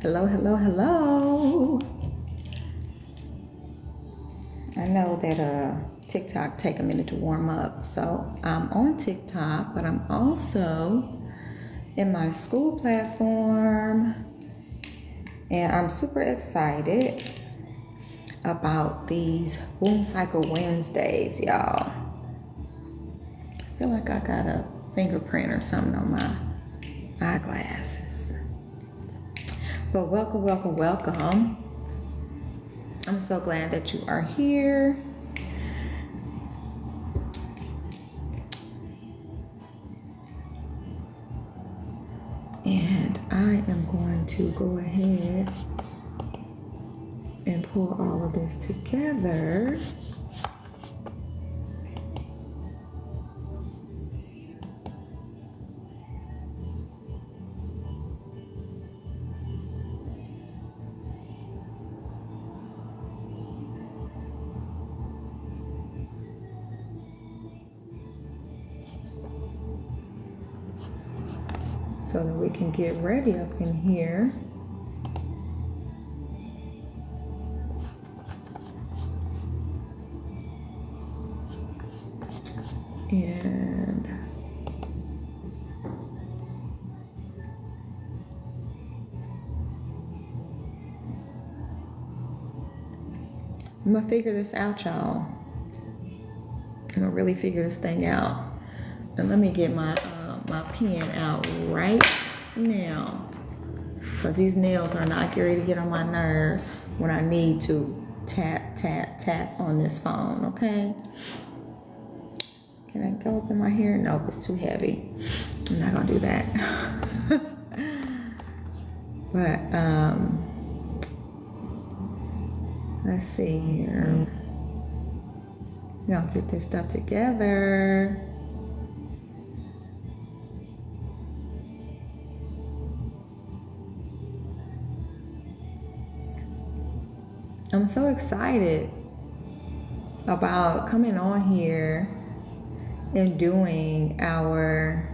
Hello, hello, hello. I know that TikTok take a minute to warm up, so I'm on TikTok, but I'm also in my school platform, and I'm super excited about these Womb Cycle Wednesdays, y'all. I feel like I got a fingerprint or something on my eyeglasses. But welcome, welcome, welcome. I'm so glad that you are here. And I am going to go ahead and pull all of this together. So that we can get ready up in here. And I'm gonna figure this out, y'all. I'm gonna really figure this thing out. And let me get my pen out right now, because these nails are not ready to get on my nerves when I need to tap, tap, tap on this phone, okay? Can I go up in my hair? Nope, it's too heavy. I'm not gonna do that. But, let's see here. We're gonna get this stuff together. I'm so excited about coming on here and doing our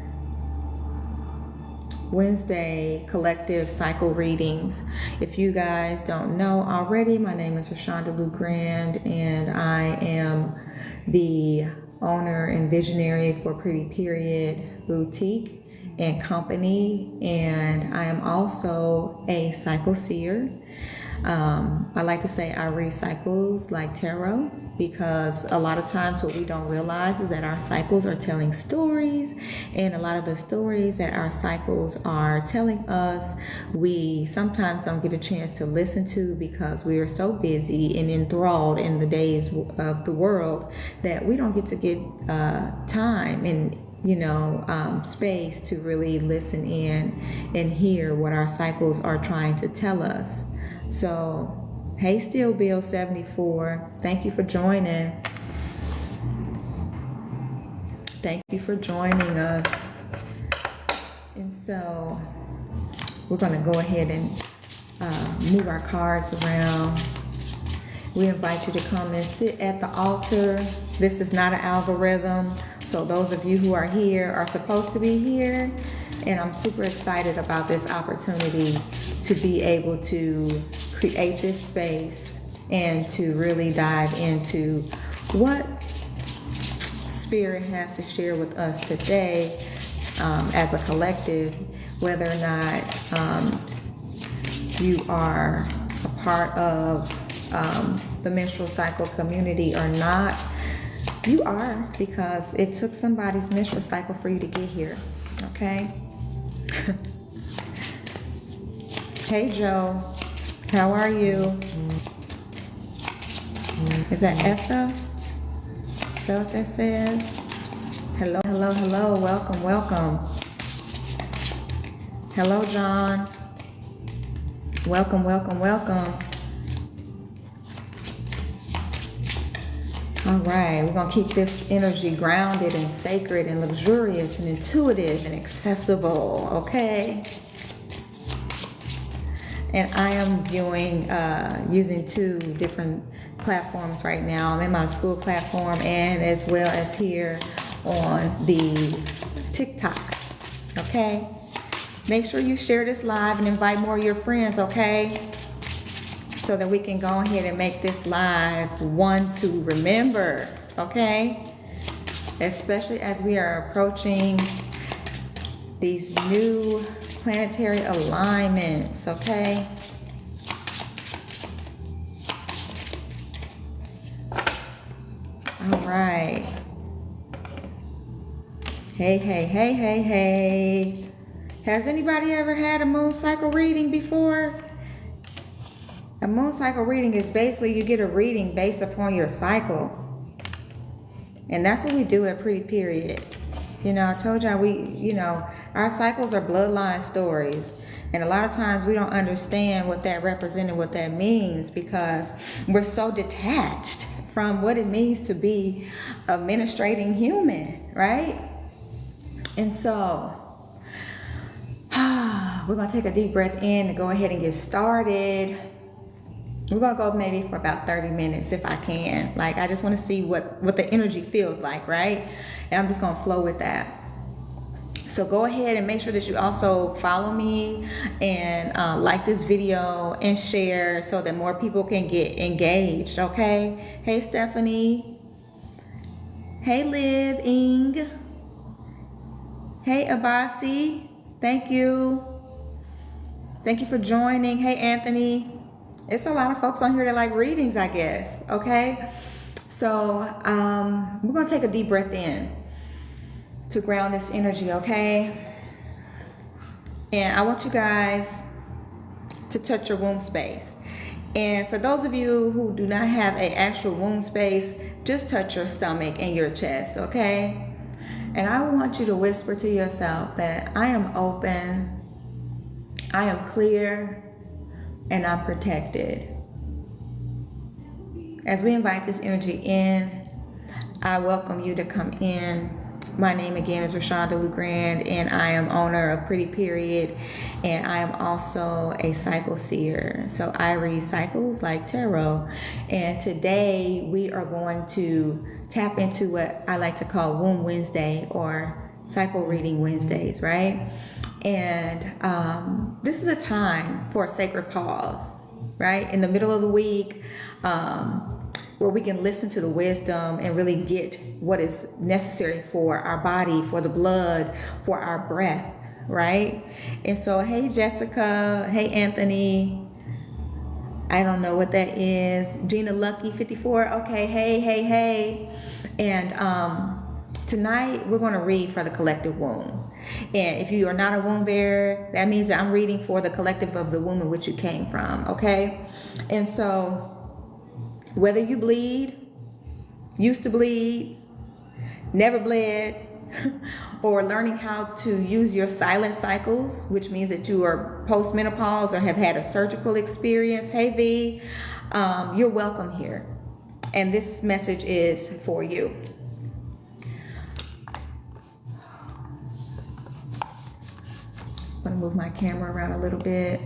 Wednesday collective cycle readings. If you guys don't know already, my name is Rashonda Lou Grand, and I am the owner and visionary for Pretty Period Boutique and Company, and I am also a cycle seer. I like to say I read cycles like tarot, because a lot of times what we don't realize is that our cycles are telling stories, and a lot of the stories that our cycles are telling us, we sometimes don't get a chance to listen to because we are so busy and enthralled in the days of the world that we don't get to get time and space to really listen in and hear what our cycles are trying to tell us. So, hey, Steel Bill 74, thank you for joining. Thank you for joining us. And so, we're going to go ahead and move our cards around. We invite you to come and sit at the altar. This is not an algorithm, so those of you who are here are supposed to be here. And I'm super excited about this opportunity to be able to create this space and to really dive into what Spirit has to share with us today as a collective, whether or not you are a part of the menstrual cycle community or not. You are, because it took somebody's menstrual cycle for you to get here, okay? Hey Joe, how are you? Is that Etha? Is that what that says? Hello, hello, hello, welcome, welcome. Hello John. Welcome, welcome, welcome. All right, we're gonna keep this energy grounded and sacred and luxurious and intuitive and accessible, okay? And I am viewing, using two different platforms right now. I'm in my school platform and as well as here on the TikTok, okay? make sure you share this live and invite more of your friends, okay? So that we can go ahead and make this live one to remember, okay? Especially as we are approaching these new planetary alignments, okay? All right. Hey, hey, hey, hey, hey. Has anybody ever had a moon cycle reading before? A moon cycle reading is basically you get a reading based upon your cycle. And that's what we do at Pretty Period. You know, I told y'all our cycles are bloodline stories. And a lot of times we don't understand what that represents and what that means because we're so detached from what it means to be a ministrating human, right? And so, we're going to take a deep breath in to go ahead and get started. We're going to go maybe for about 30 minutes if I can. Like, I just want to see what the energy feels like, right? And I'm just going to flow with that. So go ahead and make sure that you also follow me and like this video and share so that more people can get engaged, okay? Hey, Stephanie. Hey, Liv, Ing. Hey, Abasi. Thank you. Thank you for joining. Hey, Anthony. It's a lot of folks on here that like readings, I guess, okay? So we're going to take a deep breath in to ground this energy, okay? And I want you guys to touch your womb space. And for those of you who do not have an actual womb space, just touch your stomach and your chest, okay? And I want you to whisper to yourself that I am open, I am clear, and I'm protected. As we invite this energy in, I welcome you to come in. My name again is Rashonda LeGrand, and I am owner of Pretty Period, and I am also a cycle seer. So I read cycles like tarot, and today we are going to tap into what I like to call Womb Wednesday or Cycle Reading Wednesdays, right? And this is a time for a sacred pause, right? In the middle of the week, where we can listen to the wisdom and really get what is necessary for our body, for the blood, for our breath, right? And so, hey, Jessica. Hey, Anthony. I don't know what that is. Gina Lucky 54. Okay. Hey. And tonight we're going to read for the collective womb. And if you are not a womb bearer, that means that I'm reading for the collective of the womb in which you came from. Okay. And so, whether you bleed, used to bleed, never bled, or learning how to use your silent cycles, which means that you are post-menopause or have had a surgical experience, hey V, you're welcome here. And this message is for you. I'm going to move my camera around a little bit.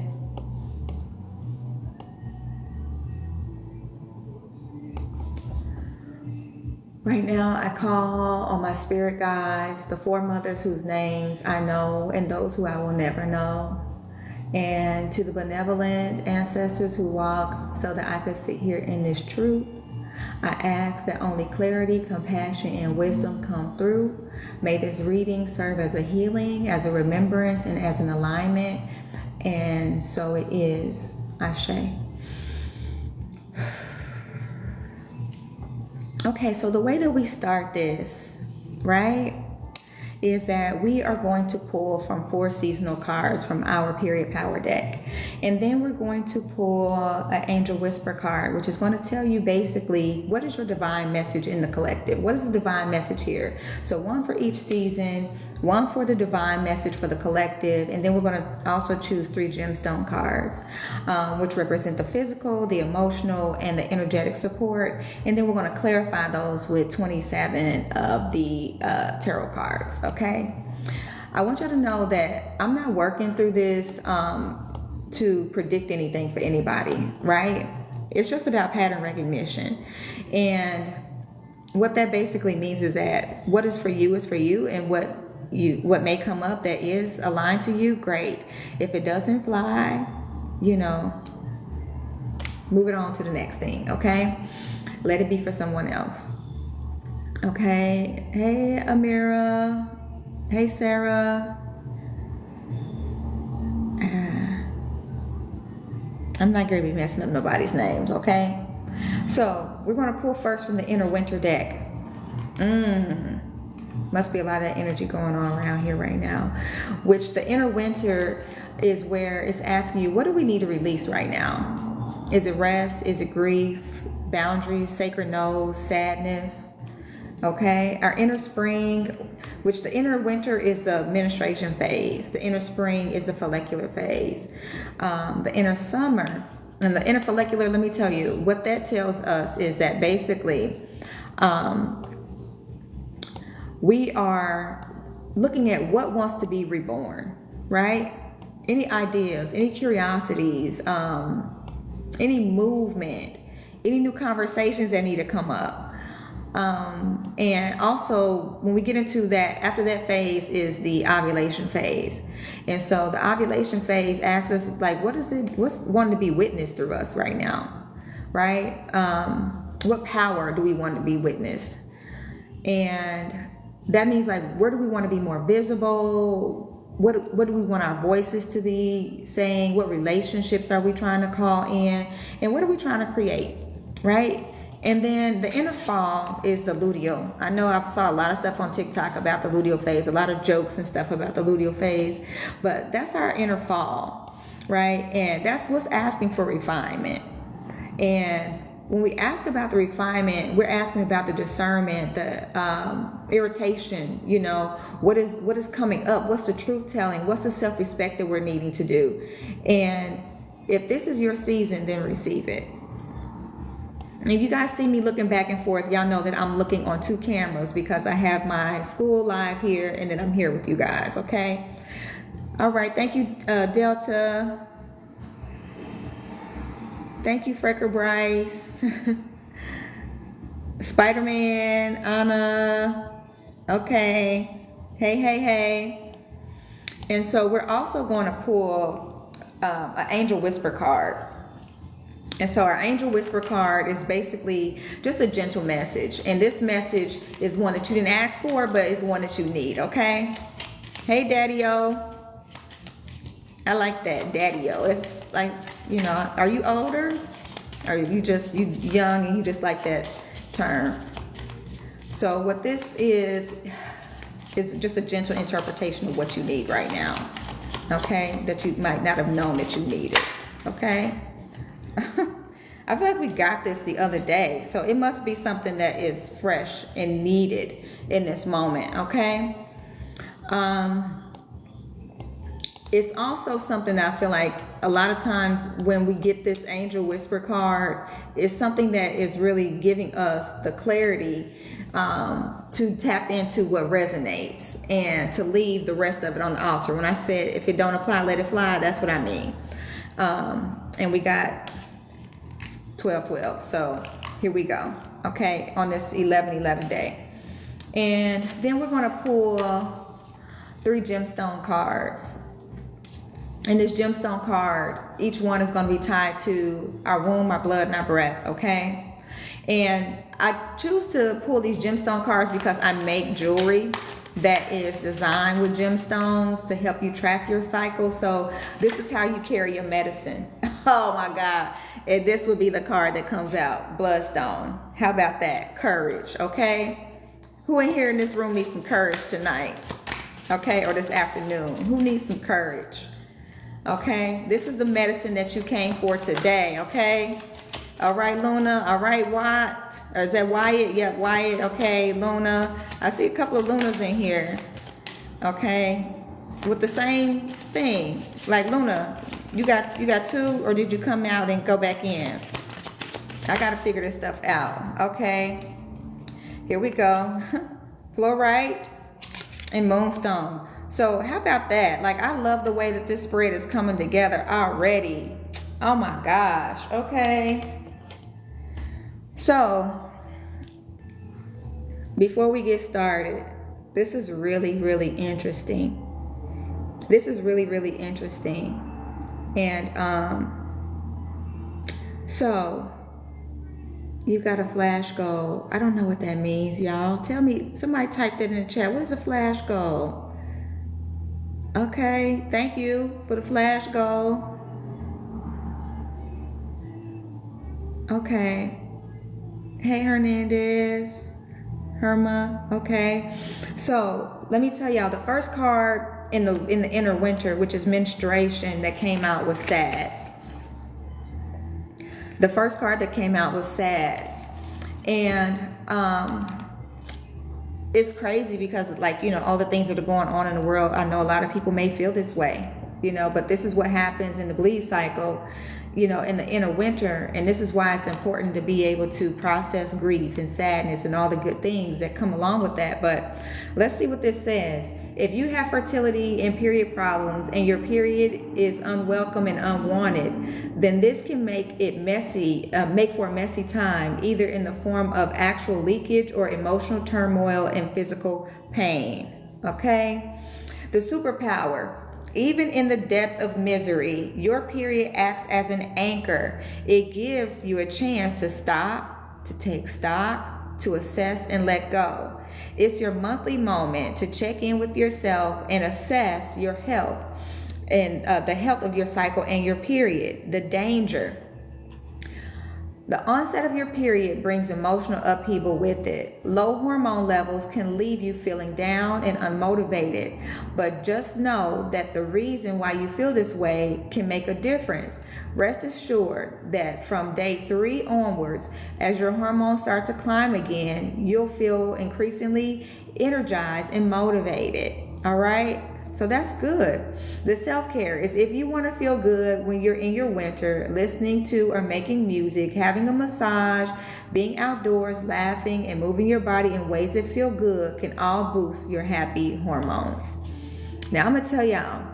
Right now, I call on my spirit guides, the four mothers whose names I know and those who I will never know, and to the benevolent ancestors who walk so that I could sit here in this truth. I ask that only clarity, compassion, and wisdom come through. May this reading serve as a healing, as a remembrance, and as an alignment. And so it is. Ashe. Okay, so the way that we start this, right, is that we are going to pull from 4 seasonal cards from our period power deck. And then we're going to pull an angel whisper card, which is going to tell you basically what is your divine message in the collective. What is the divine message here? So 1 for each season, 1 for the divine message for the collective, and then we're going to also choose 3 gemstone cards, which represent the physical, the emotional, and the energetic support. And then we're going to clarify those with 27 of the tarot cards. Okay, I want you to know that I'm not working through this to predict anything for anybody, right? It's just about pattern recognition. And what that basically means is that what is for you, and what what may come up that is aligned to you, great. If it doesn't fly, you know, move it on to the next thing, okay? Let it be for someone else. Okay. Hey, Amira. Hey, Sarah. I'm not going to be messing up nobody's names, okay? So we're going to pull first from the Inner Winter deck. Must be a lot of energy going on around here right now. Which the Inner Winter is where it's asking you, what do we need to release right now? Is it rest? Is it grief? Boundaries? Sacred no's? Sadness? Okay, our inner spring, which the inner winter is the menstruation phase. The inner spring is the follicular phase. The inner summer and the inner follicular, let me tell you, what that tells us is that basically we are looking at what wants to be reborn, right? Any ideas, any curiosities, any movement, any new conversations that need to come up. And also when we get into that, after that phase is the ovulation phase. And so the ovulation phase asks us, like, what's wanting to be witnessed through us right now, right? What power do we want to be witnessed? And that means, like, where do we want to be more visible? What do we want our voices to be saying? What relationships are we trying to call in? And what are we trying to create, right? And then the inner fall is the luteal. I know I saw a lot of stuff on TikTok about the luteal phase, a lot of jokes and stuff about the luteal phase, but that's our inner fall, right? And that's what's asking for refinement. And when we ask about the refinement, we're asking about the discernment, the irritation, you know, what is coming up? What's the truth telling? What's the self-respect that we're needing to do? And if this is your season, then receive it. If you guys see me looking back and forth, y'all know that I'm looking on 2 cameras because I have my school live here and then I'm here with you guys, okay? All right, thank you, Delta. Thank you, Frecker Bryce. Spider-Man, Anna. Okay. Hey. And so we're also going to pull an Angel Whisper card. And so our Angel Whisper card is basically just a gentle message. And this message is one that you didn't ask for, but it's one that you need, okay? Hey, Daddy-O. I like that, Daddy-O. It's like, you know, are you older? Or you young and you just like that term? So what this is just a gentle interpretation of what you need right now, okay? That you might not have known that you needed, okay? I feel like we got this the other day, so it must be something that is fresh and needed in this moment, okay? It's also something that I feel like a lot of times when we get this Angel Whisper card, it's something that is really giving us the clarity to tap into what resonates and to leave the rest of it on the altar. When I said, if it don't apply, let it fly, that's what I mean. And we got 12/12. So here we go. Okay, on this 11/11 day. And then we're going to pull 3 gemstone cards. And this gemstone card, each one is going to be tied to our womb, our blood, and our breath, okay? And I choose to pull these gemstone cards because I make jewelry that is designed with gemstones to help you track your cycle. So this is how you carry your medicine. Oh my God. And this would be the card that comes out, Bloodstone. How about that? Courage, okay? Who in here in this room needs some courage tonight? Okay, or this afternoon? Who needs some courage? Okay, this is the medicine that you came for today, okay? All right, Luna. All right, Watt. Or is that Wyatt? Yep, Wyatt. Okay, Luna. I see a couple of Lunas in here. Okay, with the same thing. Like, Luna, you got 2, or did you come out and go back in? I gotta figure this stuff out. Okay, here we go. Fluorite and Moonstone. So how about that? Like, I love the way that this spread is coming together already. Oh my gosh. Okay. So before we get started, This is really, really interesting. This is really, really interesting. And so you got a flash goal. I don't know what that means, y'all. Tell me, somebody type that in the chat. What is a flash goal? Okay, thank you for the flash goal. Okay. Hey, Hernandez. Herma. Okay. So let me tell y'all, the first card in the inner winter, which is menstruation, that came out was sad. The first card that came out was sad. And it's crazy because, like, you know, all the things that are going on in the world, I know a lot of people may feel this way, you know, but this is what happens in the bleed cycle, you know, in the inner winter. And this is why it's important to be able to process grief and sadness and all the good things that come along with that. But let's see what this says. If you have fertility and period problems and your period is unwelcome and unwanted, then this can make it messy, make for a messy time, either in the form of actual leakage or emotional turmoil and physical pain. Okay? The superpower. Even in the depth of misery, your period acts as an anchor. It gives you a chance to stop, to take stock, to assess and let go. It's your monthly moment to check in with yourself and assess your health and the health of your cycle and your period. The danger. The onset of your period brings emotional upheaval with it. Low hormone levels can leave you feeling down and unmotivated, but just know that the reason why you feel this way can make a difference. Rest assured that from day 3 onwards, as your hormones start to climb again, you'll feel increasingly energized and motivated. All right? So that's good. The self-care is if you want to feel good when you're in your winter, listening to or making music, having a massage, being outdoors, laughing, and moving your body in ways that feel good can all boost your happy hormones. Now I'm going to tell y'all,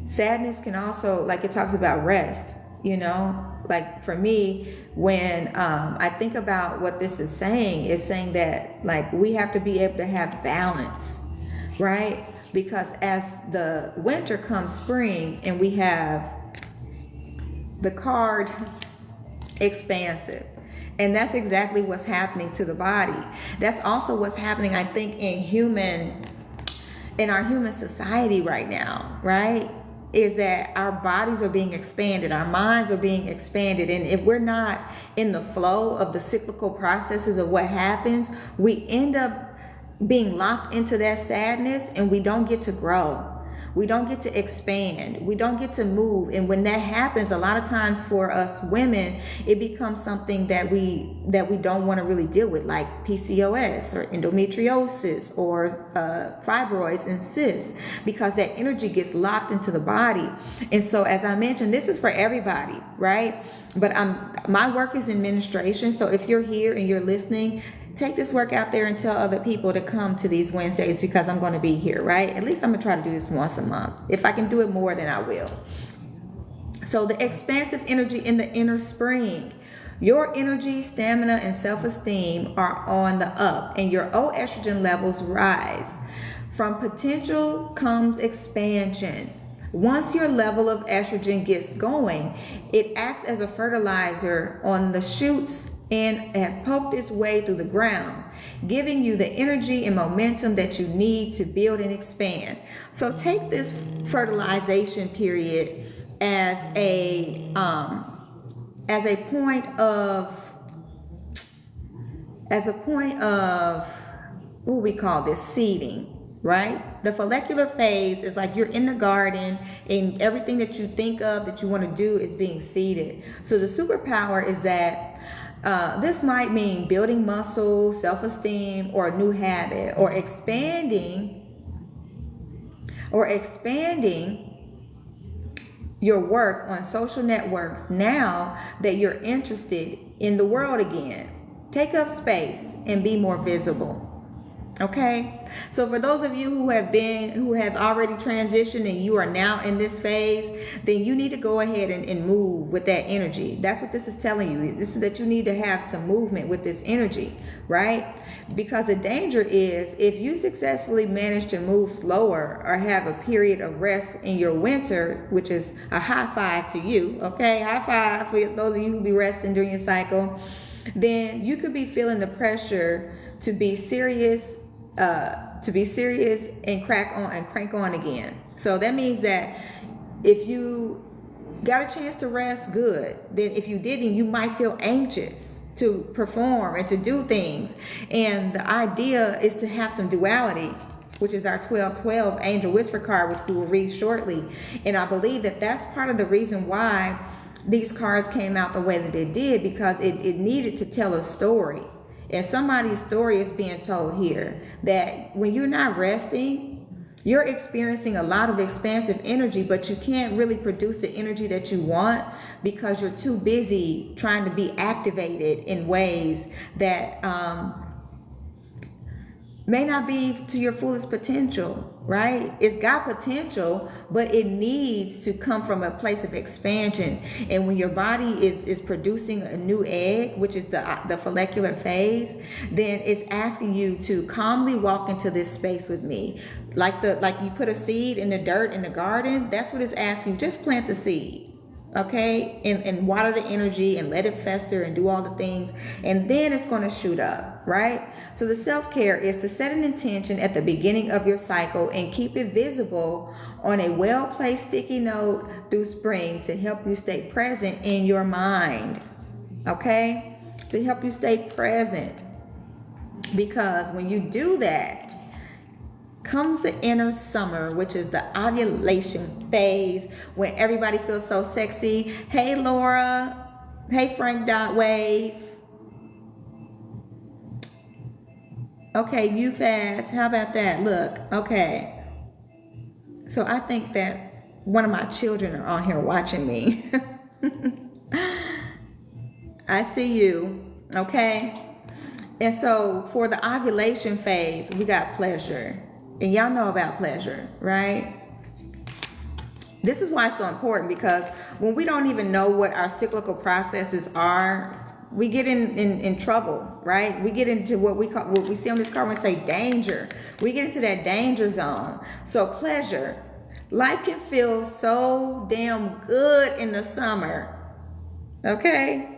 sadness can also, like it talks about rest, you know, like for me, when I think about what this is saying, it's saying that like we have to be able to have balance, right? Because as the winter comes spring and we have the card expansive, and that's exactly what's happening to the body. That's also what's happening, I think, in our human society right now, right? Is that our bodies are being expanded, our minds are being expanded, and if we're not in the flow of the cyclical processes of what happens, we end up being locked into that sadness, and we don't get to grow. We don't get to expand. We don't get to move. And when that happens, a lot of times for us women, it becomes something that we don't want to really deal with, like PCOS or endometriosis or fibroids and cysts, because that energy gets locked into the body. And so, as I mentioned, this is for everybody, right? But my work is in administration. So if you're here and you're listening, take this work out there and tell other people to come to these Wednesdays, because I'm going to be here, right? At least I'm going to try to do this once a month. If I can do it more, then I will. So the expansive energy in the inner spring. Your energy, stamina, and self-esteem are on the up, and your estrogen levels rise. From potential comes expansion. Once your level of estrogen gets going, it acts as a fertilizer on the shoots and have poked its way through the ground, giving you the energy and momentum that you need to build and expand. So take this fertilization period as a point of what we call this, seeding, right? The follicular phase is like you're in the garden and everything that you think of that you want to do is being seeded. So the superpower is that this might mean building muscle, self-esteem, or a new habit, or expanding your work on social networks now that you're interested in the world again. Take up space and be more visible. Okay? So for those of you who have already transitioned and you are now in this phase, then you need to go ahead and move with that energy. That's what this is telling you. This is that you need to have some movement with this energy, right? Because the danger is if you successfully manage to move slower or have a period of rest in your winter, which is a high five to you, okay? High five for those of you who be resting during your cycle. Then you could be feeling the pressure to be serious and crank on again. So that means that if you got a chance to rest, good. Then if you didn't, you might feel anxious to perform and to do things. And the idea is to have some duality, which is our 1212 angel whisper card, which we will read shortly. And I believe that that's part of the reason why these cards came out the way that it did, because it needed to tell a story. And somebody's story is being told here, that when you're not resting, you're experiencing a lot of expansive energy, but you can't really produce the energy that you want because you're too busy trying to be activated in ways that may not be to your fullest potential, right? It's got potential, but it needs to come from a place of expansion. And when your body is producing a new egg, which is the follicular phase, then it's asking you to calmly walk into this space with me. Like you put a seed in the dirt in the garden, that's what it's asking you. Just plant the seed. Okay, and water the energy and let it fester and do all the things, and then it's going to shoot up, right? So the self-care is to set an intention at the beginning of your cycle and keep it visible on a well-placed sticky note through spring to help you stay present in your mind. Okay, to help you stay present, because when you do that comes the inner summer, which is the ovulation phase, when everybody feels so sexy. Hey Laura, hey Frank Wave. Okay, you fast. How about that? Look, okay. So I think that one of my children are on here watching me. I see you, okay? And so for the ovulation phase, we got pleasure. And y'all know about pleasure, right? This is why it's so important, because when we don't even know what our cyclical processes are, we get in trouble, right? We get into what we see on this card when we say danger. We get into that danger zone. So pleasure. Life can feel so damn good in the summer, okay?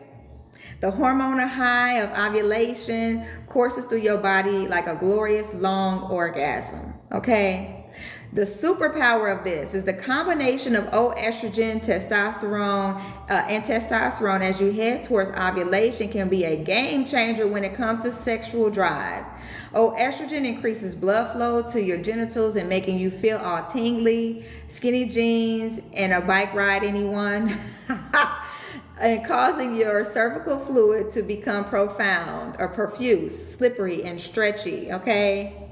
The hormonal high of ovulation courses through your body like a glorious long orgasm, okay? The superpower of this is the combination of estrogen, testosterone, and testosterone as you head towards ovulation can be a game changer when it comes to sexual drive. Estrogen increases blood flow to your genitals and making you feel all tingly, skinny jeans, and a bike ride, anyone? And causing your cervical fluid to become profound or profuse, slippery, and stretchy, okay?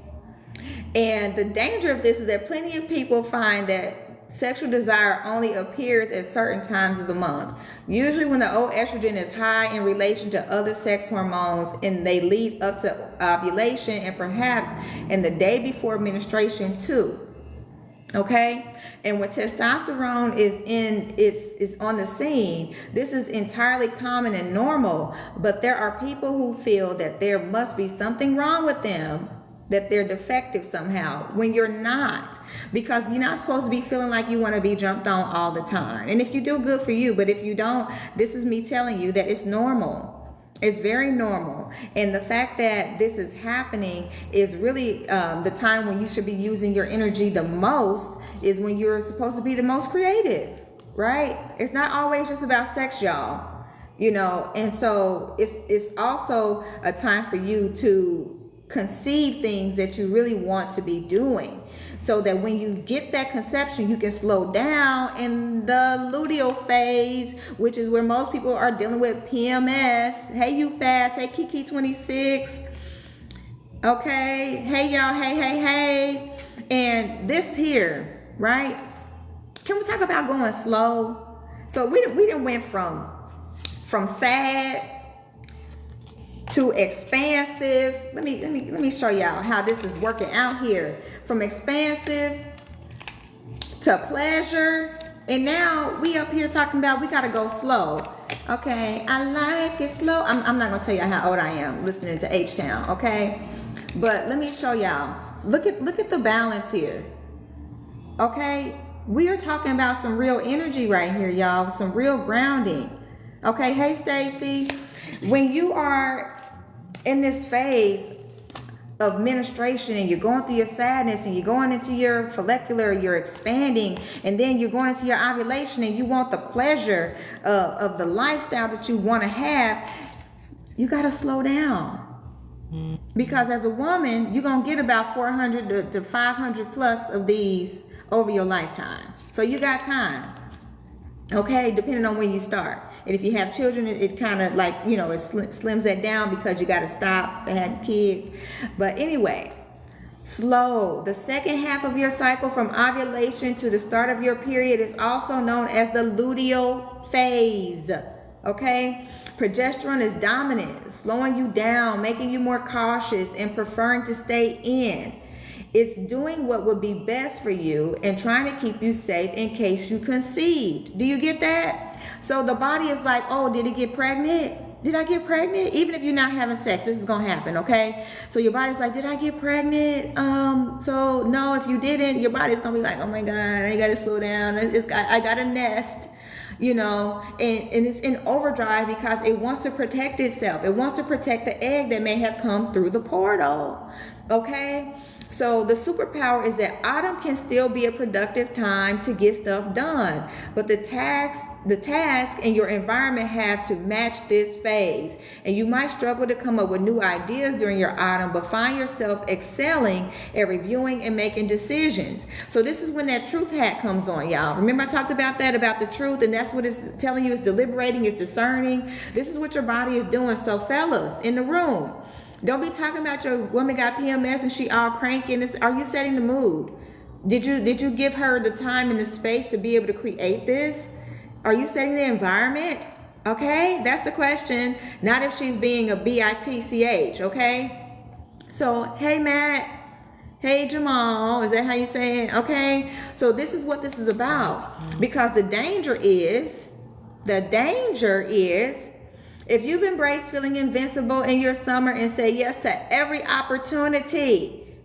And the danger of this is that plenty of people find that sexual desire only appears at certain times of the month, usually when the estrogen is high in relation to other sex hormones, and they lead up to ovulation and perhaps in the day before menstruation too. Okay, and when testosterone is on the scene, this is entirely common and normal, but there are people who feel that there must be something wrong with them, that they're defective somehow, when you're not, because you're not supposed to be feeling like you want to be jumped on all the time. And if you do, good for you, but if you don't, this is me telling you that it's normal. It's very normal. And the fact that this is happening is really the time when you should be using your energy the most, is when you're supposed to be the most creative, right? It's not always just about sex, y'all, you know. And so it's also a time for you to conceive things that you really want to be doing, so that when you get that conception, you can slow down in the luteal phase, which is where most people are dealing with PMS. Hey, you fast. Hey, Kiki 26. Okay. Hey, y'all. Hey. And this here, right? Can we talk about going slow? So we done went from sad to expansive. Let me show y'all how this is working out here. From expansive to pleasure. And now we up here talking about we gotta go slow. Okay, I like it slow. I'm not gonna tell y'all how old I am listening to H-Town, okay? But let me show y'all. Look at the balance here. Okay, we are talking about some real energy right here, y'all. Some real grounding. Okay, hey Stacy. When you are in this phase of menstruation and you're going through your sadness and you're going into your follicular, you're expanding, and then you're going into your ovulation and you want the pleasure of the lifestyle that you want to have, you got to slow down. Because as a woman, you're going to get about 400 to 500 plus of these over your lifetime. So you got time. Okay, depending on when you start. And if you have children, it kind of like, you know, it slims that down because you got to stop to have kids. But anyway, slow. The second half of your cycle from ovulation to the start of your period is also known as the luteal phase. Okay? Progesterone is dominant, slowing you down, making you more cautious, and preferring to stay in. It's doing what would be best for you and trying to keep you safe in case you conceived. Do you get that? So the body is like, oh, did it get pregnant? Did I get pregnant? Even if you're not having sex, this is going to happen, okay? So your body's like, did I get pregnant? So no, if you didn't, your body's going to be like, oh my God, I got to slow down. I got a nest, you know, and it's in overdrive because it wants to protect itself. It wants to protect the egg that may have come through the portal, okay? So the superpower is that autumn can still be a productive time to get stuff done, but the task and your environment have to match this phase. And you might struggle to come up with new ideas during your autumn, but find yourself excelling at reviewing and making decisions. So this is when that truth hat comes on, y'all. Remember I talked about that, about the truth, and that's what it's telling you. It's deliberating, it's discerning. This is what your body is doing. So fellas in the room, don't be talking about your woman got PMS and she all cranky. Are you setting the mood? Did you give her the time and the space to be able to create this? Are you setting the environment? Okay, that's the question. Not if she's being a bitch, okay? So, hey Matt, hey Jamal, is that how you say it? Okay, so this is what this is about. Because the danger is, if you've embraced feeling invincible in your summer and say yes to every opportunity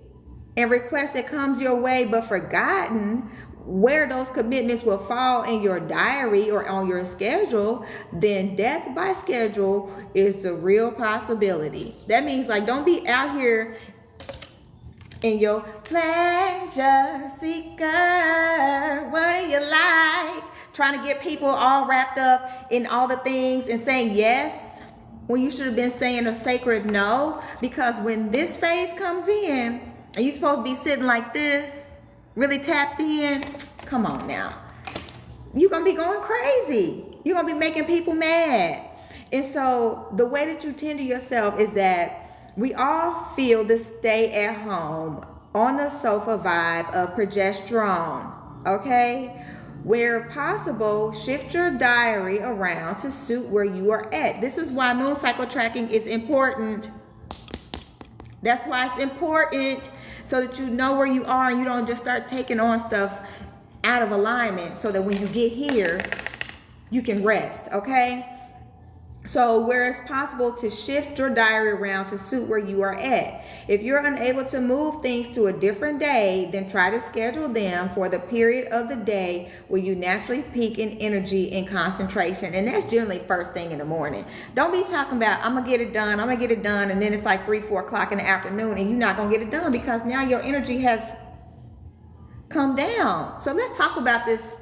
and request that comes your way, but forgotten where those commitments will fall in your diary or on your schedule, then death by schedule is the real possibility. That means, like, don't be out here in your pleasure seeker, what do you like? Trying to get people all wrapped up in all the things and saying yes when you should have been saying a sacred no. Because when this phase comes in and you're supposed to be sitting like this, really tapped in, come on now. You're going to be going crazy. You're going to be making people mad. And so the way that you tend to yourself is that we all feel the stay at home on the sofa vibe of progesterone, okay? Where possible, shift your diary around to suit where you are at. This is why moon cycle tracking is important. That's why it's important, so that you know where you are and you don't just start taking on stuff out of alignment, so that when you get here, you can rest, okay? So where it's possible to shift your diary around to suit where you are at. If you're unable to move things to a different day, then try to schedule them for the period of the day where you naturally peak in energy and concentration. And that's generally first thing in the morning. Don't be talking about, I'm going to get it done, and then it's like 3-4 o'clock in the afternoon and you're not going to get it done because now your energy has come down. So let's talk about this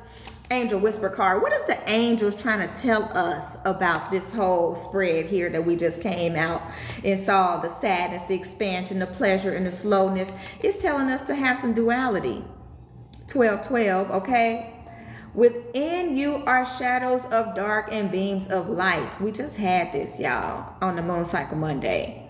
Angel Whisper card. What is the angels trying to tell us about this whole spread here that we just came out and saw? The sadness, the expansion, the pleasure, and the slowness. It's telling us to have some duality. 12-12, okay? Within you are shadows of dark and beams of light. We just had this, y'all, on the Moon Cycle Monday.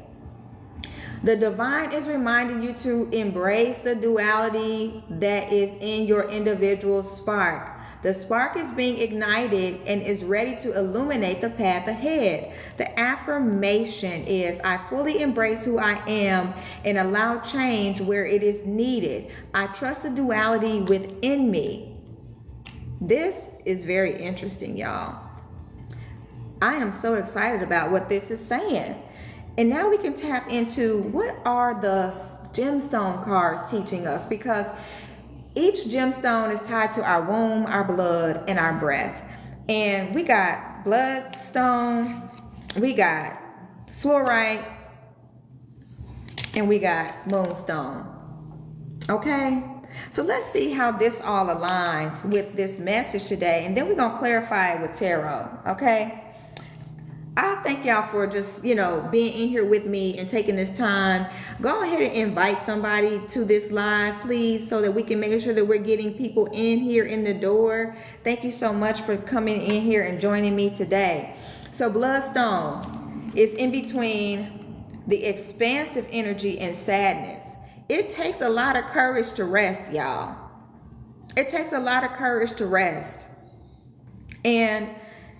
The divine is reminding you to embrace the duality that is in your individual spark. The spark is being ignited and is ready to illuminate the path ahead. The affirmation is, I fully embrace who I am and allow change where it is needed. I trust the duality within me. This is very interesting, y'all. I am so excited about what this is saying. And now we can tap into what are the gemstone cards teaching us, because each gemstone is tied to our womb, our blood, and our breath. And we got bloodstone, we got fluorite, and we got moonstone. Okay? So let's see how this all aligns with this message today, and then we're going to clarify it with tarot. Okay? I thank y'all for just, being in here with me and taking this time. Go ahead and invite somebody to this live, please, so that we can make sure that we're getting people in here in the door. Thank you so much for coming in here and joining me today. So bloodstone is in between the expansive energy and sadness. It takes a lot of courage to rest, y'all. It takes a lot of courage to rest. And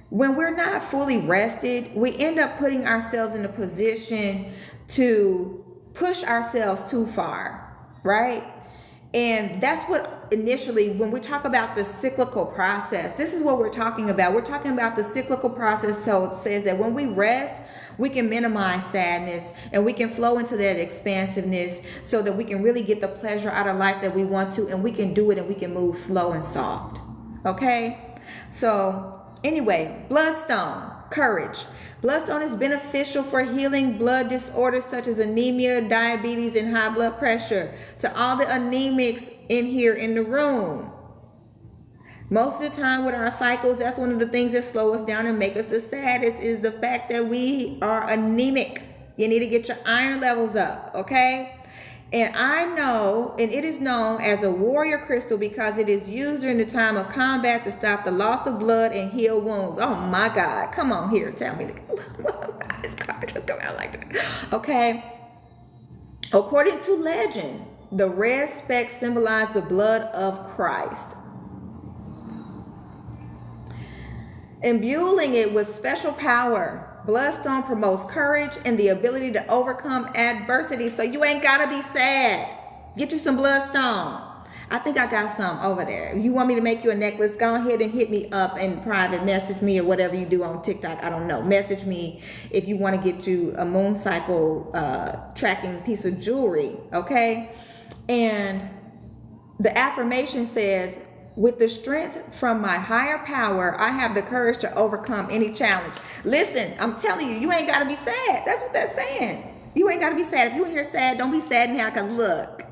when we're not fully rested, we end up putting ourselves in a position to push ourselves too far, right? And that's what initially, when we talk about the cyclical process, this is what we're talking about. We're talking about the cyclical process. So it says that when we rest, we can minimize sadness and we can flow into that expansiveness so that we can really get the pleasure out of life that we want to, and we can do it and we can move slow and soft. Okay? So anyway, bloodstone, courage. Bloodstone is beneficial for healing blood disorders such as anemia, diabetes, and high blood pressure. To all the anemics in here in the room, most of the time with our cycles, that's one of the things that slow us down and make us the saddest, is the fact that we are anemic. You need to get your iron levels up, okay? And I know, and it is known as a warrior crystal because it is used during the time of combat to stop the loss of blood and heal wounds. Oh my God, come on here, tell me. This card just come out like that. Okay. According to legend, the red specks symbolize the blood of Christ, imbuing it with special power. Bloodstone promotes courage and the ability to overcome adversity. So you ain't gotta be sad. Get you some bloodstone. I think I got some over there. If you want me to make you a necklace, go ahead and hit me up in private. Message me or whatever you do on TikTok. I don't know. Message me if you want to get you a moon cycle tracking piece of jewelry. Okay? And the affirmation says, with the strength from my higher power, I have the courage to overcome any challenge. Listen, I'm telling you, you ain't got to be sad. That's what that's saying. You ain't got to be sad. If you in here sad, don't be sad now, because look,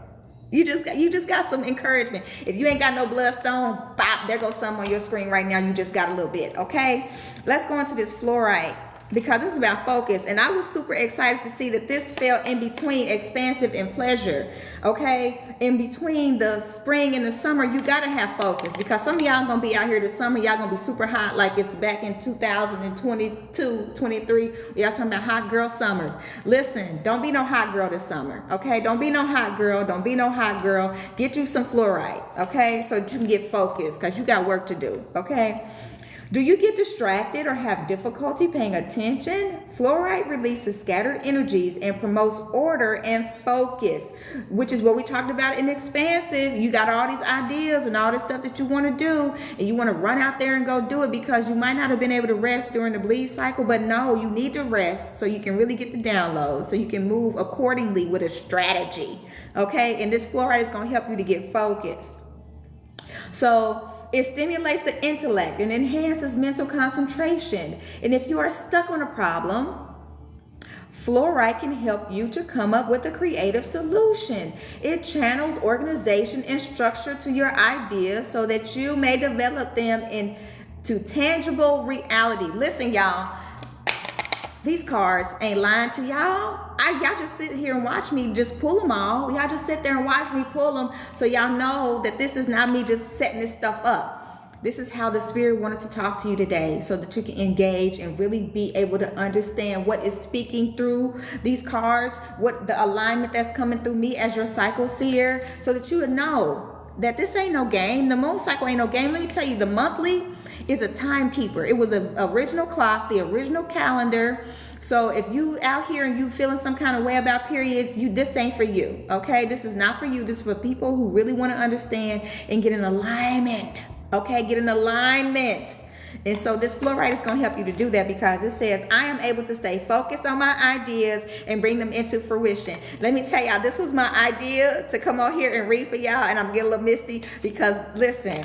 you just got some encouragement. If you ain't got no bloodstone, bop, there goes some on your screen right now. You just got a little bit, okay? Let's go into this fluorite, because this is about focus. And I was super excited to see that this fell in between expansive and pleasure, okay? In between the spring and the summer, you got to have focus, because some of y'all going to be out here this summer. Y'all going to be super hot like it's back in 2022, 23. Y'all talking about hot girl summers. Listen, don't be no hot girl this summer, okay? Don't be no hot girl. Don't be no hot girl. Get you some fluorite, okay? So that you can get focused, because you got work to do, okay? Do you get distracted or have difficulty paying attention? Fluorite releases scattered energies and promotes order and focus, which is what we talked about in expansive. You got all these ideas and all this stuff that you want to do, and you want to run out there and go do it because you might not have been able to rest during the bleed cycle. But no, you need to rest so you can really get the download, so you can move accordingly with a strategy. Okay, and this fluorite is going to help you to get focused. So it stimulates the intellect and enhances mental concentration. And if you are stuck on a problem, fluorite can help you to come up with a creative solution. It channels organization and structure to your ideas so that you may develop them into tangible reality. Listen, y'all, these cards ain't lying to y'all. Y'all just sit here and watch me just pull them all. Y'all just sit there and watch me pull them, so y'all know that this is not me just setting this stuff up. This is how the Spirit wanted to talk to you today, so that you can engage and really be able to understand what is speaking through these cards, what the alignment that's coming through me as your cycle seer, so that you would know that this ain't no game. The moon cycle ain't no game. Let me tell you, the monthly is a timekeeper. It was an original clock, the original calendar. So if you out here and you feeling some kind of way about periods, this ain't for you, okay? This is not for you. This is for people who really want to understand and get in alignment, okay? Get in alignment. And so this fluoride is going to help you to do that, because it says, I am able to stay focused on my ideas and bring them into fruition. Let me tell y'all, this was my idea to come on here and read for y'all, and I'm getting a little misty because, listen,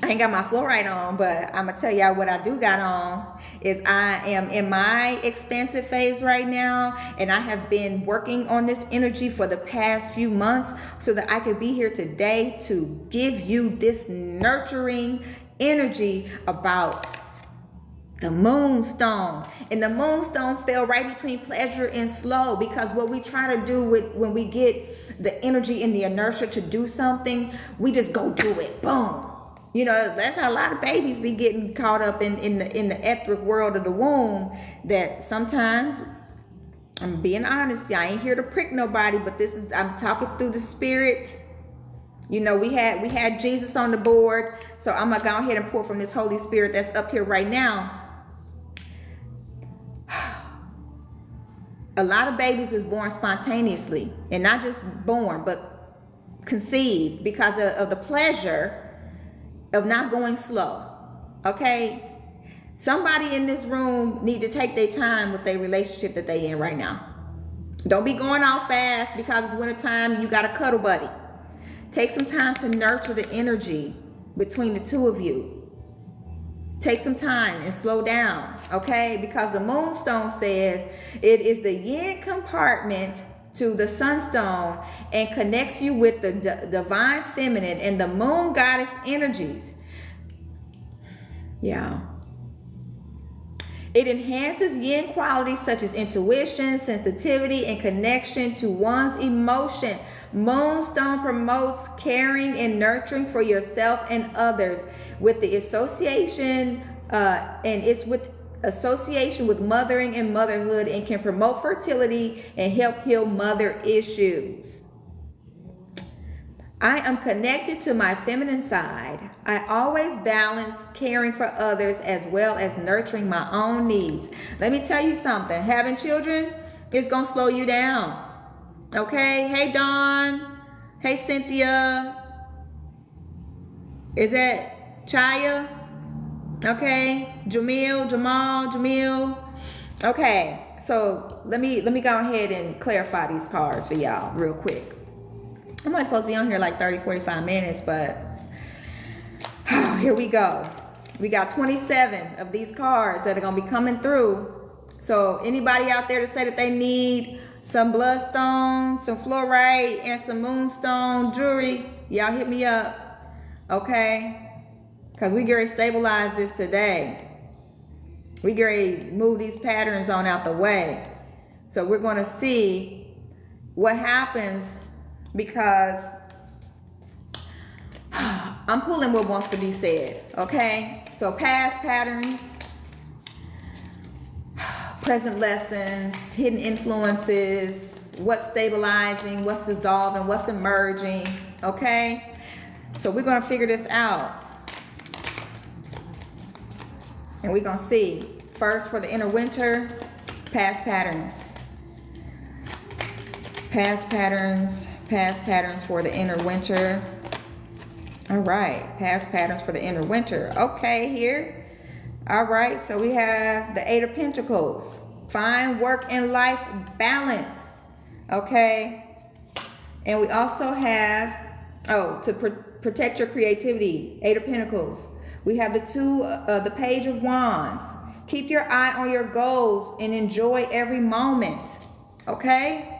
I ain't got my fluoride on, but I'm going to tell y'all what I do got on is I am in my expansive phase right now, and I have been working on this energy for the past few months so that I could be here today to give you this nurturing energy about the moonstone. And the moonstone fell right between pleasure and slow, because what we try to do when we get the energy and the inertia to do something, we just go do it. Boom. You know, that's how a lot of babies be getting caught up in the etheric world of the womb, that sometimes, I'm being honest, I ain't here to prick nobody, but I'm talking through the spirit. You know, we had Jesus on the board, so I'm gonna go ahead and pour from this Holy Spirit that's up here right now. A lot of babies is born spontaneously, and not just born, but conceived because of the pleasure of not going slow. Okay, somebody in this room need to take their time with their relationship that they in right now. Don't be going off fast because it's winter time. You got a cuddle buddy. Take some time to nurture the energy between the two of you. Take some time and slow down, okay? Because the moonstone says it is the yin compartment to the sunstone and connects you with the divine feminine and the moon goddess energies. Yeah. It enhances yin qualities such as intuition, sensitivity, and connection to one's emotion. Moonstone promotes caring and nurturing for yourself and others with the association, and it's with association with mothering and motherhood, and can promote fertility and help heal mother issues. I am connected to my feminine side. I always balance caring for others as well as nurturing my own needs. Let me tell you something. Having children is going to slow you down. Okay? Hey, Dawn. Hey, Cynthia. Is that Chaya? Okay. Jamil. Okay. So let me go ahead and clarify these cards for y'all real quick. I'm not supposed to be on here like 30-45 minutes, but here we go. We got 27 of these cards that are going to be coming through. So anybody out there to say that they need some bloodstone, some fluorite, and some moonstone jewelry, y'all hit me up, okay? Because we get ready to stabilize this today. We get ready to move these patterns on out the way. So we're going to see what happens, because I'm pulling what wants to be said, okay? So past patterns, present lessons, hidden influences, what's stabilizing, what's dissolving, what's emerging, okay? So we're going to figure this out. And we're going to see, first for the inner winter, past patterns. Past patterns for the inner winter. All right, past patterns for the inner winter. Okay, here. All right, so we have the Eight of Pentacles. Find work and life balance. Okay. And we also have, to protect your creativity. Eight of Pentacles. We have the Page of Wands. Keep your eye on your goals and enjoy every moment. Okay.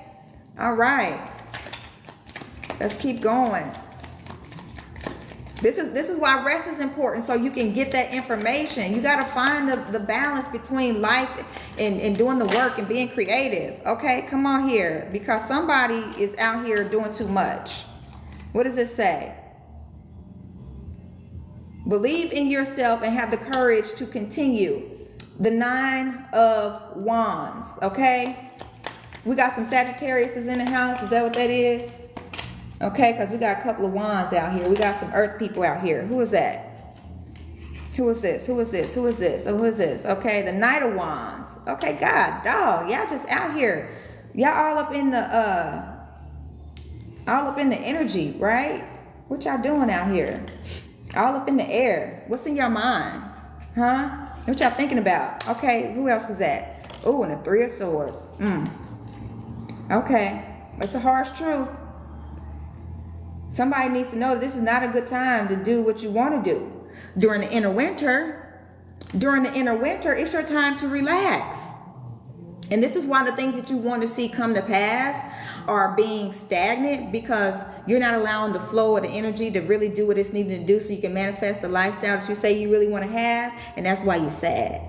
All right. Let's keep going. This is why rest is important, so you can get that information. You got to find the balance between life and doing the work and being creative. Okay, come on here, because somebody is out here doing too much. What does it say? Believe in yourself and have the courage to continue. The Nine of Wands. Okay, we got some Sagittarius in the house. Is that what that is? Okay, because we got a couple of wands out here. We got some earth people out here. Who is that? Who is this? Who is this? Who is this? Oh, who is this? Okay, the Knight of Wands. Okay, God, dog, y'all just out here. Y'all all up in the energy, right? What y'all doing out here? All up in the air. What's in your minds? Huh? What y'all thinking about? Okay, who else is that? Oh, and the Three of Swords. Okay, it's a harsh truth. Somebody needs to know that this is not a good time to do what you want to do. During the inner winter, it's your time to relax. And this is why the things that you want to see come to pass are being stagnant, because you're not allowing the flow of the energy to really do what it's needing to do so you can manifest the lifestyle that you say you really want to have. And that's why you're sad.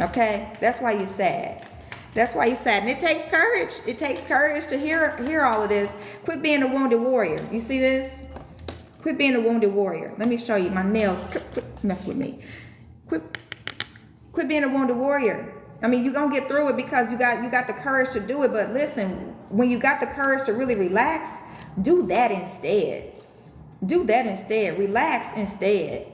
Okay? That's why you're sad. That's why you're sad. And it takes courage. It takes courage to hear all of this. Quit being a wounded warrior. You see this? Quit being a wounded warrior. Let me show you my nails. Quit mess with me. Quit being a wounded warrior. I mean, you're going to get through it because you got the courage to do it. But listen, when you got the courage to really relax, do that instead. Do that instead. Relax instead.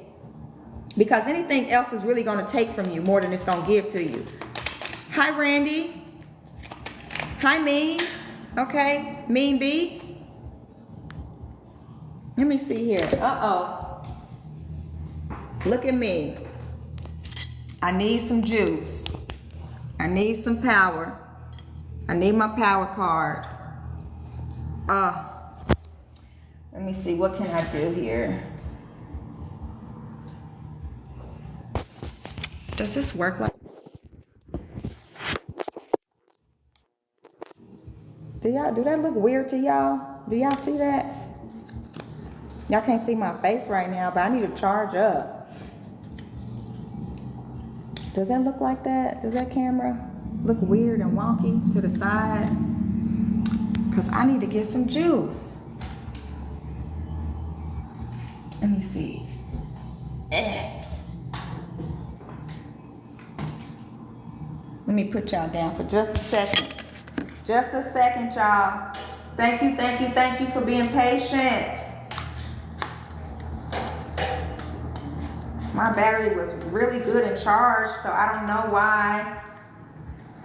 Because anything else is really going to take from you more than it's going to give to you. Hi, Randy. Hi, Mean. Okay, Mean B. Let me see here. Uh-oh. Look at me. I need some juice. I need some power. I need my power card. Let me see. What can I do here? Does this work like... Do that look weird to y'all? Do y'all see that? Y'all can't see my face right now, but I need to charge up. Does that look like that? Does that camera look weird and wonky to the side? Because I need to get some juice. Let me see. Let me put y'all down for just a second. Just a second, y'all. Thank you for being patient. My battery was really good and charged, so I don't know why.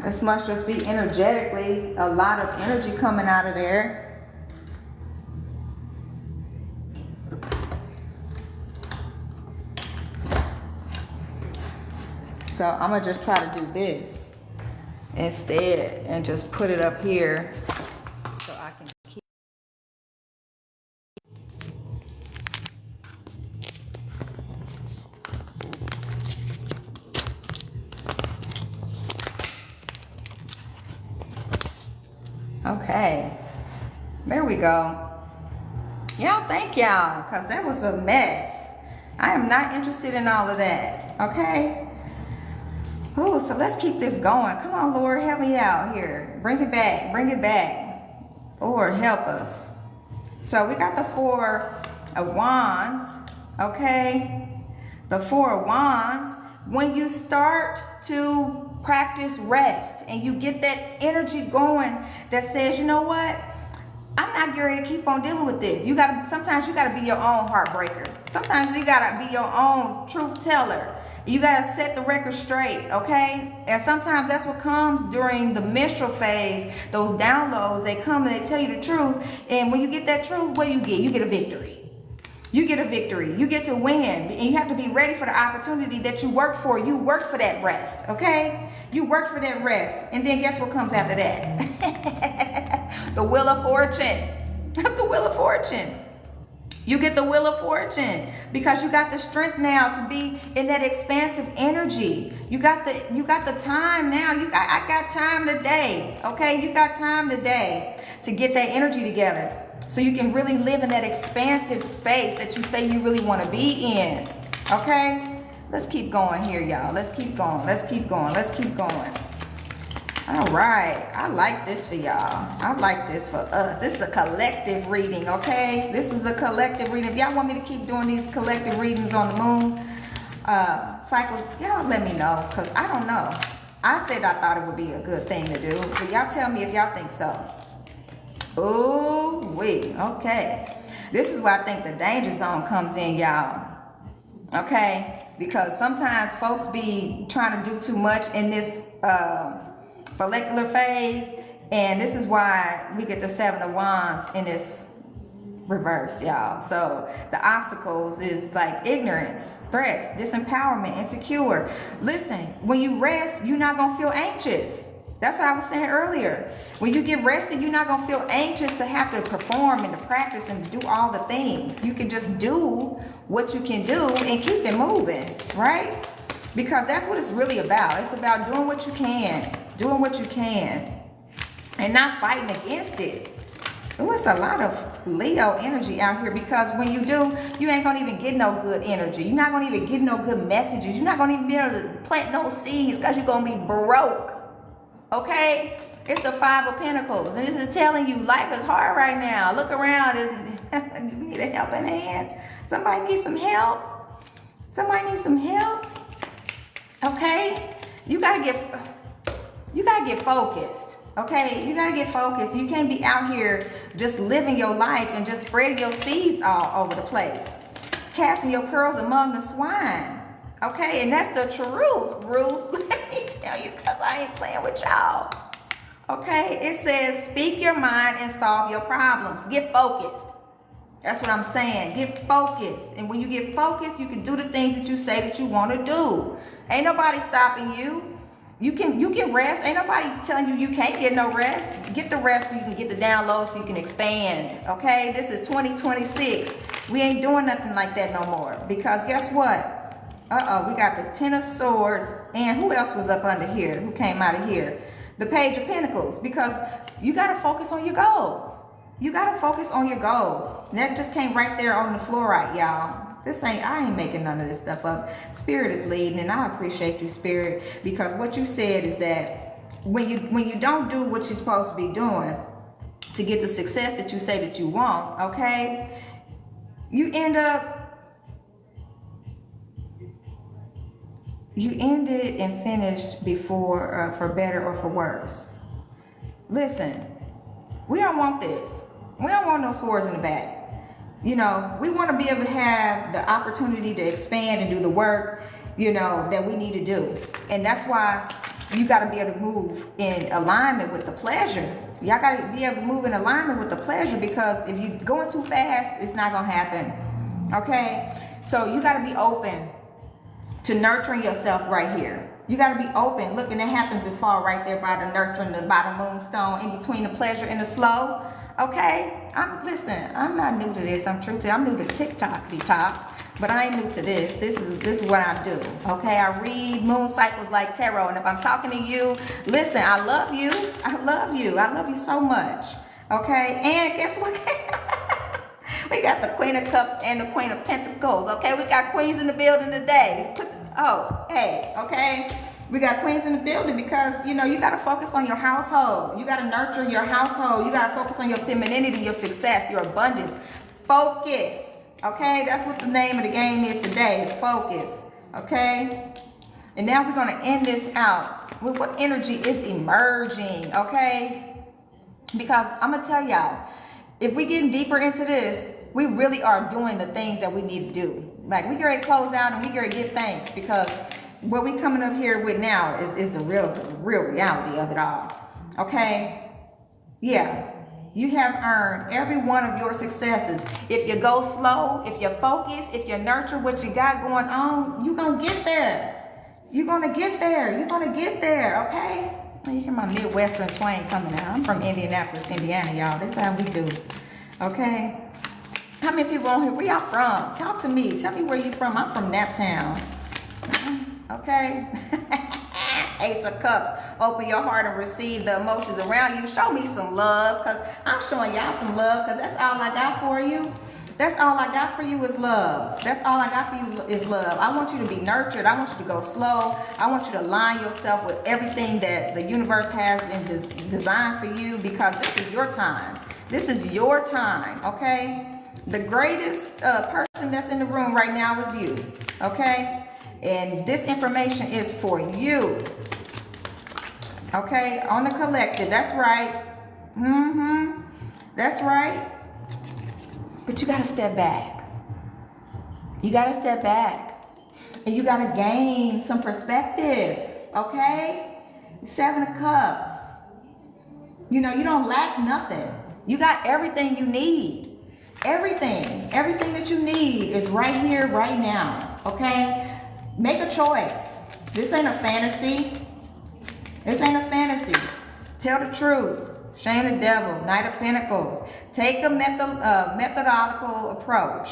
This must just be energetically a lot of energy coming out of there. So I'm gonna just try to do this instead and just put it up here so I can keep. Okay, there we go. Y'all, thank y'all, because that was a mess. I am not interested in all of that, okay? Oh, so let's keep this going. Come on, Lord, help me out here. Bring it back, bring it back. Lord, help us. So we got the Four of Wands, okay? The Four of Wands. When you start to practice rest and you get that energy going that says, you know what? I'm not ready to keep on dealing with this. Sometimes you gotta be your own heartbreaker. Sometimes you gotta be your own truth teller. You gotta set the record straight, okay? And sometimes that's what comes during the menstrual phase. Those downloads, they come and they tell you the truth. And when you get that truth, what do you get? You get a victory. You get a victory. You get to win. And you have to be ready for the opportunity that you worked for. You worked for that rest, okay? You worked for that rest. And then guess what comes after that? The Wheel of Fortune. The Wheel of Fortune. You get the Wheel of Fortune because you got the strength now to be in that expansive energy. You got the time now. I got time today, okay? You got time today to get that energy together so you can really live in that expansive space that you say you really want to be in, okay? Let's keep going here, y'all. Let's keep going. Let's keep going. Let's keep going. All right, I like this for y'all. I like this for us. This is a collective reading, okay? This is a collective reading. If y'all want me to keep doing these collective readings on the moon cycles, y'all let me know, because I don't know. I said I thought it would be a good thing to do, but y'all tell me if y'all think so. Oh, wait, okay. This is where I think the danger zone comes in, y'all. Okay? Because sometimes folks be trying to do too much in this follicular phase. And this is why we get the Seven of Wands in this reverse, y'all. So the obstacles is like ignorance, threats, disempowerment, insecure. Listen, when you rest, you're not gonna feel anxious. That's what I was saying earlier. When you get rested, you're not gonna feel anxious to have to perform and to practice and do all the things. You can just do what you can do and keep it moving, right? Because that's what it's really about. It's about doing what you can, and not fighting against it. Ooh, it's a lot of Leo energy out here, because when you do, you ain't gonna even get no good energy. You're not gonna even get no good messages. You're not gonna even be able to plant no seeds because you're gonna be broke. Okay? It's the Five of Pentacles, and this is telling you life is hard right now. Look around, and you need a helping hand. Somebody needs some help. Somebody needs some help. Okay? You gotta get focused. Okay, you gotta get focused. You can't be out here just living your life and just spreading your seeds all over the place, casting your pearls among the swine. Okay, and that's the truth, Ruth. Let me tell you, because I ain't playing with y'all. Okay, it says speak your mind and solve your problems. Get focused. That's what I'm saying. Get focused. And when you get focused, you can do the things that you say that you want to do. Ain't nobody stopping you. You can rest. Ain't nobody telling you can't get no rest. Get the rest so you can get the download so you can expand. Okay? This is 2026. We ain't doing nothing like that no more. Because guess what? We got the Ten of Swords. And who else was up under here? Who came out of here? The Page of Pentacles. Because you got to focus on your goals. You got to focus on your goals. And that just came right there on the fluorite, y'all. I ain't making none of this stuff up. Spirit is leading, and I appreciate you, Spirit, because what you said is that when you don't do what you're supposed to be doing to get the success that you say that you want, okay, you ended and finished before for better or for worse. Listen, we don't want this. We don't want no swords in the back. You know, we want to be able to have the opportunity to expand and do the work, you know, that we need to do. And that's why you got to be able to move in alignment with the pleasure. Y'all got to be able to move in alignment with the pleasure, because if you're going too fast, it's not going to happen. Okay? So you got to be open to nurturing yourself right here. You got to be open. Look, and it happens to fall right there by the nurturing, by the moonstone, in between the pleasure and the slow. Okay, I'm not new to this. I'm new to TikTok, but I ain't new to this. This is what I do. Okay, I read moon cycles like tarot, and if I'm talking to you, listen, I love you. I love you so much. Okay, and guess what? We got the Queen of Cups and the Queen of Pentacles. Okay, we got queens in the building today. Okay. We got queens in the building, because, you know, you got to focus on your household. You got to nurture your household. You got to focus on your femininity, your success, your abundance. Focus. Okay? That's what the name of the game is today, is focus. Okay? And now we're going to end this out with what energy is emerging. Okay? Because I'm going to tell y'all, if we getting deeper into this, we really are doing the things that we need to do. Like, we get ready to close out and we get ready to give thanks, because what we coming up here with now is the real reality of it all. Okay? Yeah. You have earned every one of your successes. If you go slow, if you focus, if you nurture what you got going on, you're going to get there. You're going to get there. You're going to get there. Okay? You hear my Midwestern twang coming out. I'm from Indianapolis, Indiana, y'all. That's how we do. Okay? How many people on here? Where y'all from? Talk to me. Tell me where you from. I'm from Naptown. Okay? Ace of Cups. Open your heart and receive the emotions around you. Show me some love, because I'm showing y'all some love, because that's all I got for you. That's all I got for you is love. That's all I got for you is love. I want you to be nurtured. I want you to go slow. I want you to align yourself with everything that the universe has in design for you, because this is your time. This is your time, okay? The greatest person that's in the room right now is you, okay? And this information is for you. Okay, on the collective. That's right. That's right. But you got to step back. You got to step back. And you got to gain some perspective, okay? 7 of Cups. You know, you don't lack nothing. You got everything you need. Everything that you need is right here, right now, okay? Make a choice. This ain't a fantasy. This ain't a fantasy. Tell the truth. Shame the devil. Knight of Pentacles. Take a methodological approach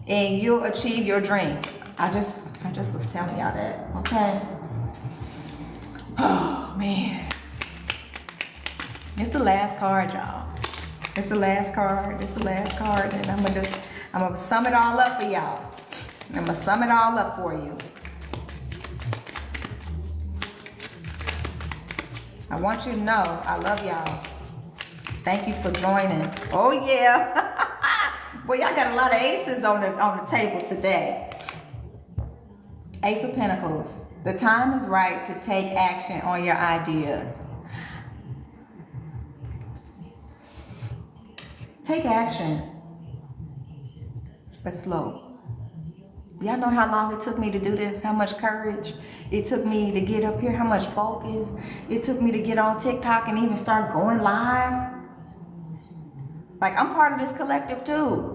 and you'll achieve your dreams. I just was telling y'all that, okay? Oh, man. It's the last card, y'all. It's the last card. It's the last card. And I'm gonna sum it all up for y'all. I'm gonna sum it all up for you. I want you to know I love y'all. Thank you for joining. Oh yeah. Boy, y'all got a lot of aces on the table today. Ace of Pentacles. The time is right to take action on your ideas. Take action, but slow. Y'all know how long it took me to do this? How much courage it took me to get up here? How much focus it took me to get on TikTok and even start going live? Like, I'm part of this collective too.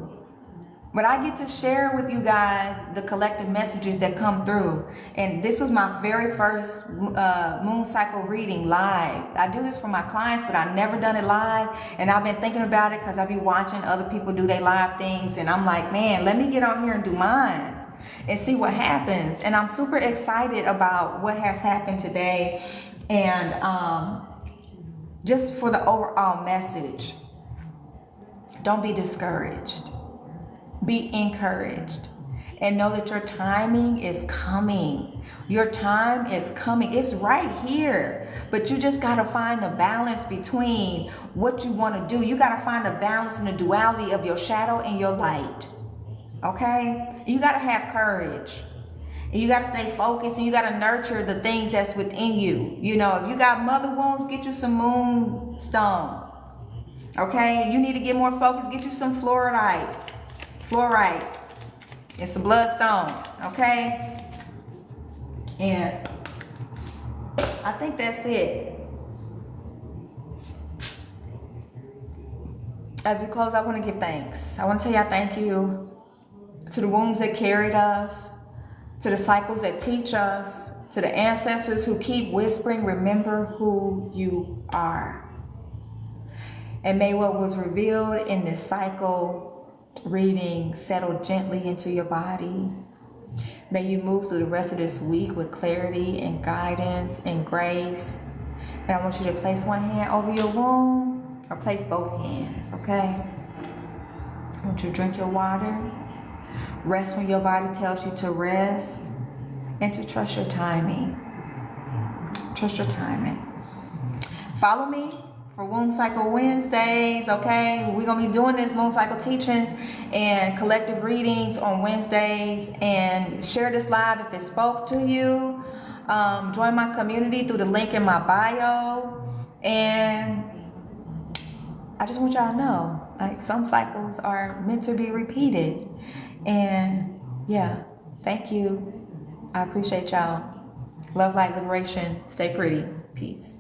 But I get to share with you guys the collective messages that come through. And this was my very first moon cycle reading live. I do this for my clients, but I've never done it live. And I've been thinking about it because I be watching other people do their live things. And I'm like, man, let me get on here and do mine and see what happens. And I'm super excited about what has happened today. And just for the overall message, don't be discouraged. Be encouraged and know that your timing is coming. Your time is coming. It's right here. But you just got to find a balance between what you want to do. You got to find a balance in the duality of your shadow and your light. Okay? You got to have courage. And you got to stay focused and you got to nurture the things that's within you. You know, if you got mother wounds, get you some moonstone. Okay? You need to get more focused. Get you some fluorite and some bloodstone, okay? And I think that's it. As we close, I want to give thanks. I want to tell y'all thank you to the wombs that carried us, to the cycles that teach us, to the ancestors who keep whispering, remember who you are. And may what was revealed in this cycle reading settle gently into your body. May you move through the rest of this week with clarity and guidance and grace. And I want you to place one hand over your womb or place both hands, okay? I want you to drink your water. Rest when your body tells you to rest and to trust your timing. Trust your timing. Follow me for Womb Cycle Wednesdays, okay? We're going to be doing this Moon Cycle teachings and collective readings on Wednesdays. And share this live if it spoke to you. Join my community through the link in my bio. And I just want y'all to know, like, some cycles are meant to be repeated. And yeah, thank you. I appreciate y'all. Love, light, liberation. Stay pretty. Peace.